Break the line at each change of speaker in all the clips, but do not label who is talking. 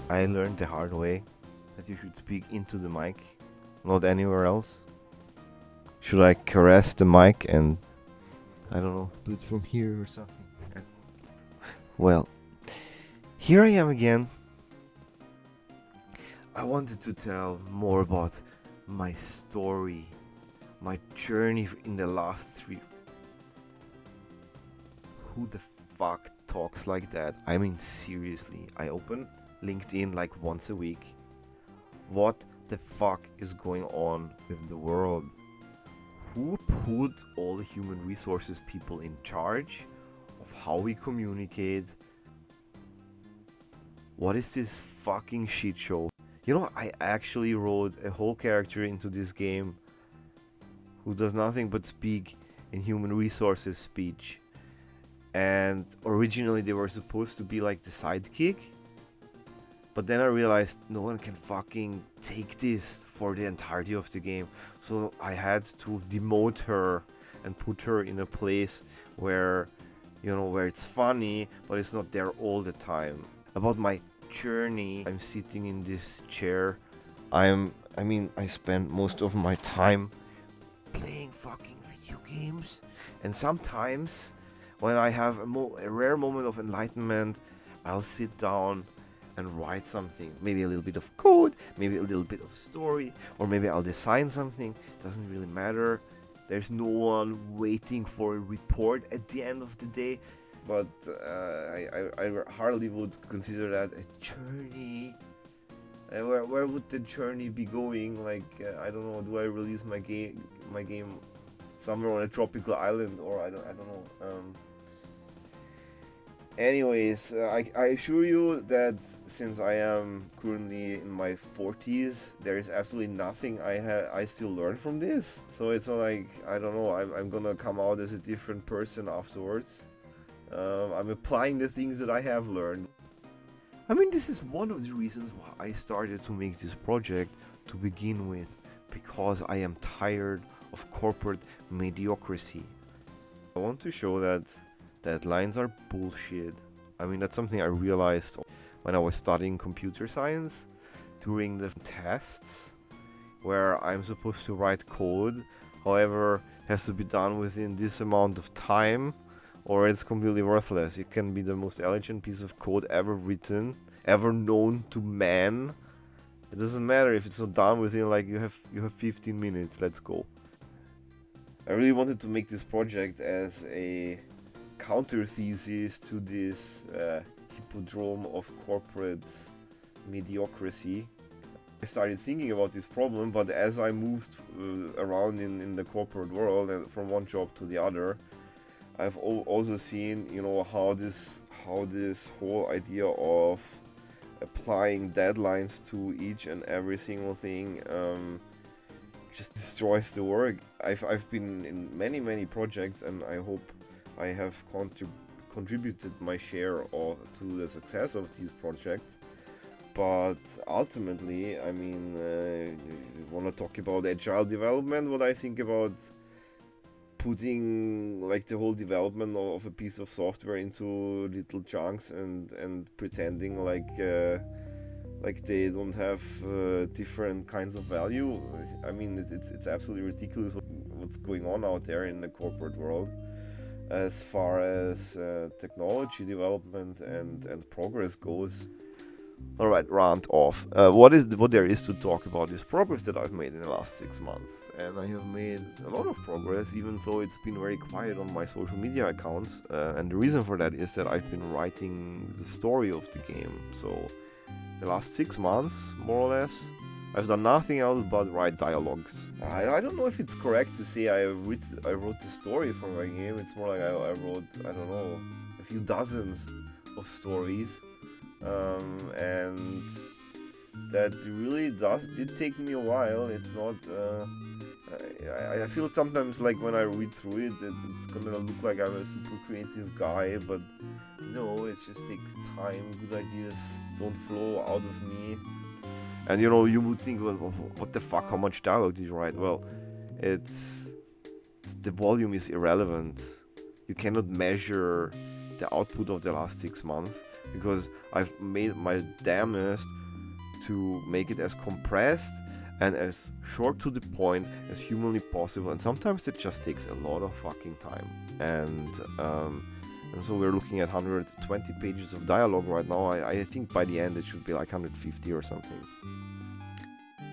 I learned the hard way that you should speak into the mic, not anywhere else. Should I caress the mic and, I don't know, do it from here or something? Well, here I am again. I wanted to tell more about my story, my journey in the last 3. Who the fuck talks like that? I mean, seriously, I open LinkedIn like once a week. What the fuck is going on with the world? Who put all the human resources people in charge of how we communicate? What is this fucking shit show? You know, I actually wrote a whole character into this game who does nothing but speak in human resources speech. And originally they were supposed to be like the sidekick. But then I realized no one can fucking take this for the entirety of the game. So I had to demote her and put her in a place where, you know, where it's funny, but it's not there all the time. About my journey, I'm sitting in this chair. I spend most of my time playing fucking video games. And sometimes, when I have a rare moment of enlightenment, I'll sit down and write something. Maybe a little bit of code, maybe a little bit of story, or maybe I'll design something. Doesn't really matter. There's no one waiting for a report at the end of the day. But I hardly would consider that a journey. Where would the journey be going? Like, I don't know. Do I release my game somewhere on a tropical island, or I don't know. Anyways, I assure you that since I am currently in my 40s, there is absolutely nothing I still learn from this. So it's not like, I don't know, I'm gonna come out as a different person afterwards. I'm applying the things that I have learned. I mean, this is one of the reasons why I started to make this project to begin with, because I am tired of corporate mediocrity. I want to show that deadlines are bullshit. I mean, that's something I realized when I was studying computer science during the tests, where I'm supposed to write code. However, it has to be done within this amount of time, or it's completely worthless. It can be the most elegant piece of code ever written, ever known to man. It doesn't matter if it's not done within, like, you have 15 minutes. Let's go. I really wanted to make this project as a counter thesis to this hippodrome of corporate mediocrity. I started thinking about this problem, but as I moved around in the corporate world and from one job to the other, I've also seen, you know, how this whole idea of applying deadlines to each and every single thing just destroys the work. I've been in many projects, and I hope I have contributed my share to the success of these projects. But ultimately, I mean, you want to talk about agile development? What I think about putting like the whole development of a piece of software into little chunks and pretending like they don't have different kinds of value. I mean, it's absolutely ridiculous what's going on out there in the corporate world as far as technology development and progress goes. All right, rant off. What there is to talk about is progress that I've made in the last 6 months, and I have made a lot of progress, even though it's been very quiet on my social media accounts. And the reason for that is that I've been writing the story of the game. So the last 6 months, more or less, I've done nothing else but write dialogues. I don't know if it's correct to say I wrote the story for my game. It's more like I wrote, I don't know, a few dozens of stories. And that really did take me a while. It's not I feel sometimes like when I read through it that it's gonna look like I'm a super creative guy, but no, it just takes time. Good ideas don't flow out of me. And you know, you would think, well, what the fuck, how much dialogue did you write? Well, the volume is irrelevant. You cannot measure the output of the last 6 months, because I've made my damnedest to make it as compressed and as short to the point as humanly possible, and sometimes it just takes a lot of fucking time. And so we're looking at 120 pages of dialogue right now. I think by the end it should be like 150 or something.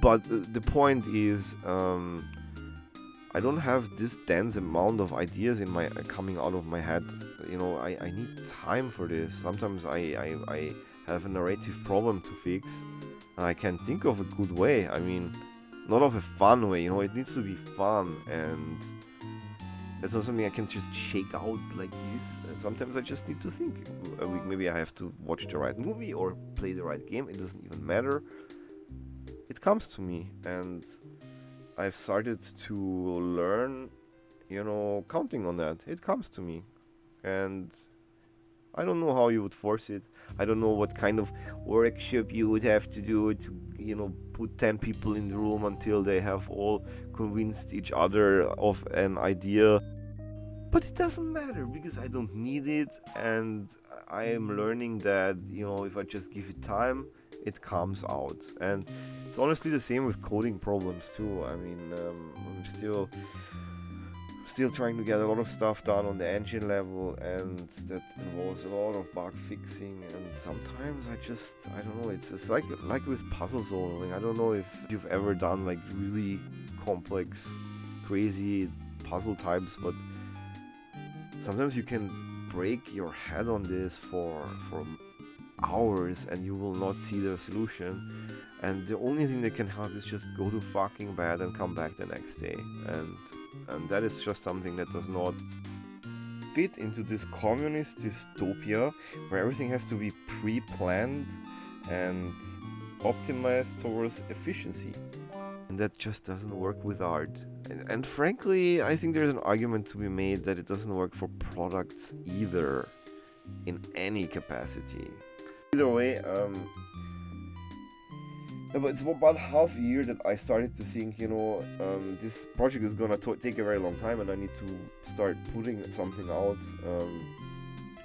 But the point is, I don't have this dense amount of ideas in my coming out of my head. You know, I need time for this. Sometimes I have a narrative problem to fix, and I can think of a good way. I mean, not of a fun way, you know, it needs to be fun, and that's not something I can just shake out like this. And sometimes I just need to think. Maybe I have to watch the right movie or play the right game, it doesn't even matter. It comes to me, and I've started to learn, you know, counting on that. It comes to me, and I don't know how you would force it. I don't know what kind of workshop you would have to do to, you know, put 10 people in the room until they have all convinced each other of an idea. But it doesn't matter, because I don't need it, and I am learning that, you know, if I just give it time, it comes out. And it's honestly the same with coding problems too. I mean, I'm still trying to get a lot of stuff done on the engine level, and that involves a lot of bug fixing. And sometimes I don't know, it's like with puzzle solving. I don't know if you've ever done like really complex, crazy puzzle types, but sometimes you can break your head on this for hours and you will not see the solution, and the only thing that can help is just go to fucking bed and come back the next day. And that is just something that does not fit into this communist dystopia where everything has to be pre-planned and optimized towards efficiency. And that just doesn't work with art. And frankly, I think there's an argument to be made that it doesn't work for products either, in any capacity. Either way, but it's about half a year that I started to think, you know, this project is gonna take a very long time, and I need to start putting something out.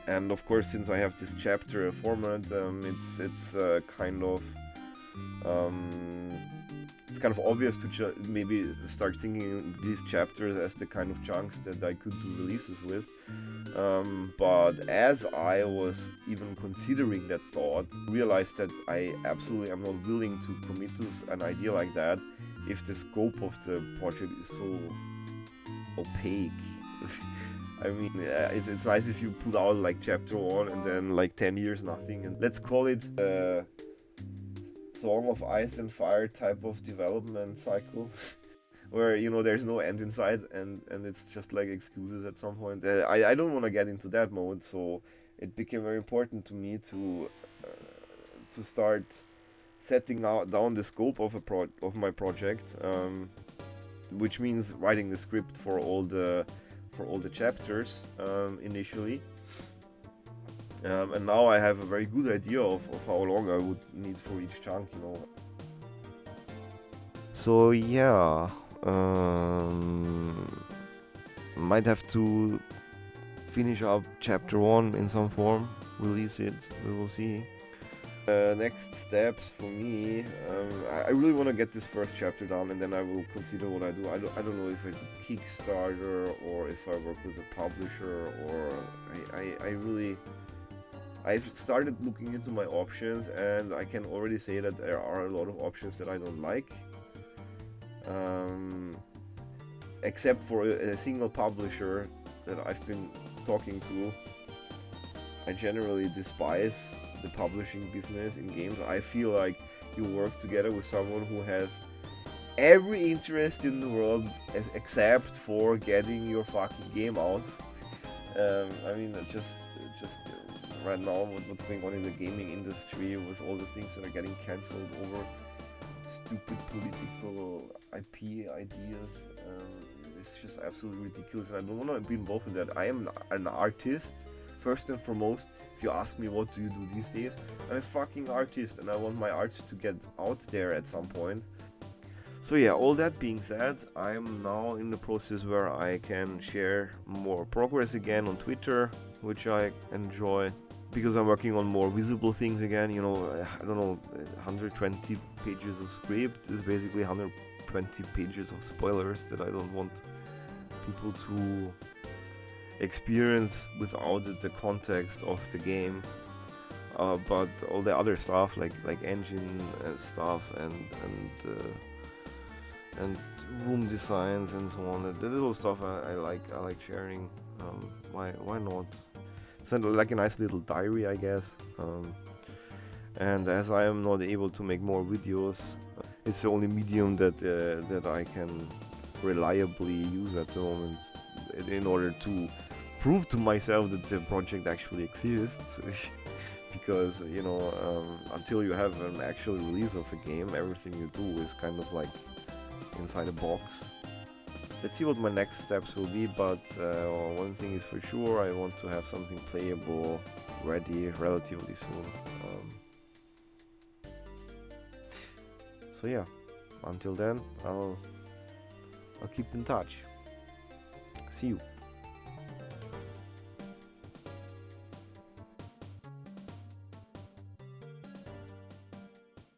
And of course, since I have this chapter format, it's kind of obvious to maybe start thinking these chapters as the kind of chunks that I could do releases with. But as I was even considering that thought, I realized that I absolutely am not willing to commit to an idea like that if the scope of the project is so opaque. I mean, it's nice if you put out like chapter 1 and then like 10 years nothing, and let's call it Song of Ice and Fire type of development cycle where, you know, there's no end in sight, and it's just like excuses at some point. I don't want to get into that mode, so it became very important to me to start setting down the scope of my project, which means writing the script for all the chapters initially. And now I have a very good idea of how long I would need for each chunk, you know. So yeah, might have to finish up chapter 1 in some form, release it, we will see. Next steps for me, I really want to get this first chapter done, and then I will consider what I do. I don't know if I do Kickstarter or if I work with a publisher, or I've started looking into my options, and I can already say that there are a lot of options that I don't like. Except for a single publisher that I've been talking to. I generally despise the publishing business in games. I feel like you work together with someone who has every interest in the world except for getting your fucking game out. I mean, just right now, what's going on in the gaming industry with all the things that are getting cancelled over stupid political IP ideas, it's just absolutely ridiculous, and I don't want to be involved with that. I am an artist, first and foremost. If you ask me what do you do these days, I'm a fucking artist, and I want my art to get out there at some point. So yeah, all that being said, I'm now in the process where I can share more progress again on Twitter, which I enjoy, because I'm working on more visible things again. You know, I don't know, 120 pages of script is basically 120 pages of spoilers that I don't want people to experience without the context of the game. But all the other stuff, like engine stuff and room designs and so on, the little stuff I like sharing. Why not? It's like a nice little diary, I guess. And as I am not able to make more videos, it's the only medium that I can reliably use at the moment in order to prove to myself that the project actually exists. Because you know, until you have an actual release of a game, everything you do is kind of like inside a box. Let's see what my next steps will be, but one thing is for sure, I want to have something playable ready relatively soon. So yeah, until then, I'll keep in touch. See you.